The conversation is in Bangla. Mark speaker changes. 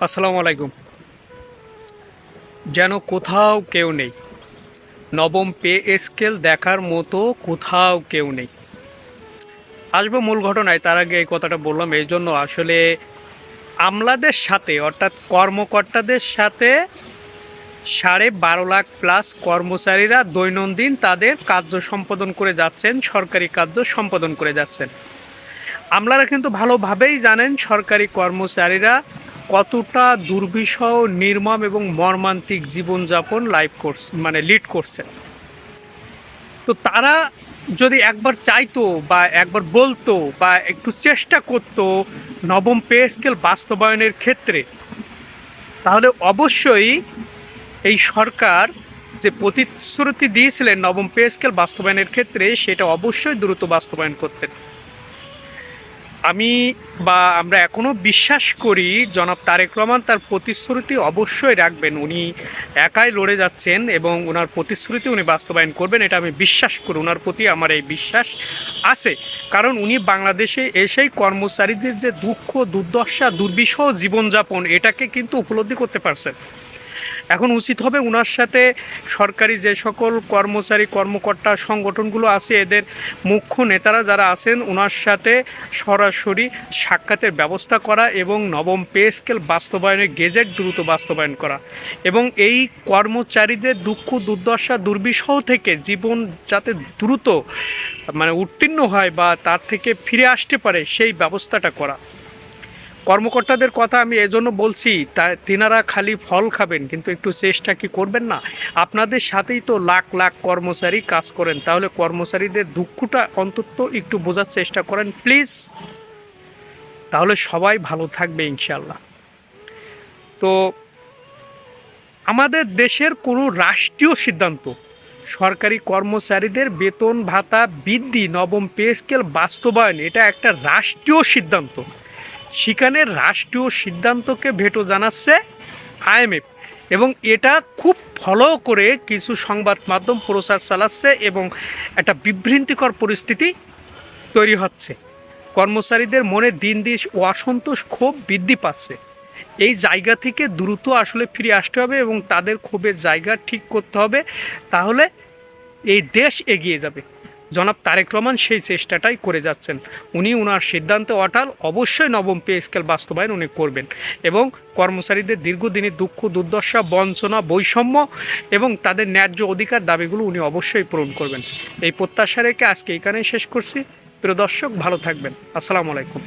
Speaker 1: আসসালামু আলাইকুম। যেন কোথাও কেউ নেই, নবম পে স্কেল দেখার মতো কোথাও কেউ নেই। আসবো মূল ঘটনায়, তার আগে এই কথাটা বললাম এই জন্য, আসলে আমলাদের সাথে অর্থাৎ কর্মকর্তাদের সাথে 12.5 লাখ প্লাস কর্মচারীরা দৈনন্দিন তাদের কার্য সম্পাদন করে যাচ্ছেন, সরকারি কার্য সম্পাদন করে যাচ্ছেন। আমলারা কিন্তু ভালোভাবেই জানেন সরকারি কর্মচারীরা কতটা দুর্বিষহ, নির্মম এবং মর্মান্তিক জীবনযাপন লিড করছে। তো তারা যদি একবার চাইতো বা একবার বলতো বা একটু চেষ্টা করতো নবম পে স্কেল বাস্তবায়নের ক্ষেত্রে, তাহলে অবশ্যই এই সরকার যে প্রতিশ্রুতি দিয়েছিলেন নবম পে স্কেল বাস্তবায়নের ক্ষেত্রে, সেটা অবশ্যই দ্রুত বাস্তবায়ন করতেন। আমরা এখনও বিশ্বাস করি জনাব তারেক রহমান তার প্রতিশ্রুতি অবশ্যই রাখবেন। উনি একাই লড়ে যাচ্ছেন এবং ওনার প্রতিশ্রুতি উনি বাস্তবায়ন করবেন, এটা আমি বিশ্বাস করি। ওনার প্রতি আমার এই বিশ্বাস আছে, কারণ উনি বাংলাদেশে এসেই কর্মচারীদের যে দুঃখ, দুর্দশা, দুর্বিষহ জীবনযাপন, এটাকে কিন্তু উপলব্ধি করতে পারছেন। এখন উচিত হবে ওনার সাথে সরকারি যে সকল কর্মচারী, কর্মকর্তা সংগঠনগুলো আছে, এদের মুখ্য নেতারা যারা আছেন, ওনার সাথে সরাসরি সাক্ষাতের ব্যবস্থা করা এবং নবম পে স্কেল বাস্তবায়নের গেজেট দ্রুত বাস্তবায়ন করা এবং এই কর্মচারীদের দুঃখ, দুর্দশা, দুর্বিষহ থেকে জীবন যাতে দ্রুত উত্তীর্ণ হয় বা তার থেকে ফিরে আসতে পারে, সেই ব্যবস্থাটা করা। কর্মকর্তাদের কথা আমি এজন্য বলছি, তিনারা খালি ফল খাবেন কিন্তু একটু চেষ্টা কি করবেন না? আপনাদের সাথেই তো লাখ লাখ কর্মচারী কাজ করেন, তাহলে কর্মচারীদের দুঃখটা অন্তত একটু বোঝার চেষ্টা করেন প্লিজ, তাহলে সবাই ভালো থাকবে ইনশাল্লাহ। তো আমাদের দেশের কোনো রাষ্ট্রীয় সিদ্ধান্ত সরকারি কর্মচারীদের বেতন ভাতা বৃদ্ধি, নবম পে স্কেল বাস্তবায়ন, এটা একটা রাষ্ট্রীয় সিদ্ধান্ত। সেখানে রাষ্ট্রীয় সিদ্ধান্তকে ভেটো জানাচ্ছে আইএমএফ এবং এটা খুব ফলো করে কিছু সংবাদ মাধ্যম প্রচার চালাচ্ছে এবং একটা বিভ্রান্তিকর পরিস্থিতি তৈরি হচ্ছে। কর্মচারীদের মনে দিন দিন অসন্তোষ, ক্ষোভ বৃদ্ধি পাচ্ছে। এই জায়গা থেকে দ্রুত আসলে ফিরে আসতে হবে এবং তাদের ক্ষোভের জায়গা ঠিক করতে হবে, তাহলে এই দেশ এগিয়ে যাবে। জনাব তারেক রহমান সেই চেষ্টাটাই করে যাচ্ছেন। উনি ওনার সিদ্ধান্তে অটল, অবশ্যই নবম পে স্কেল বাস্তবায়ন উনি করবেন এবং কর্মচারীদের দীর্ঘদিনের দুঃখ, দুর্দশা, বঞ্চনা, বৈষম্য এবং তাদের ন্যায্য অধিকার দাবিগুলো উনি অবশ্যই পূরণ করবেন। এই প্রত্যাশা রেখে আজকে এখানেই শেষ করছি। প্রিয় দর্শক, ভালো থাকবেন। আসসালামু আলাইকুম।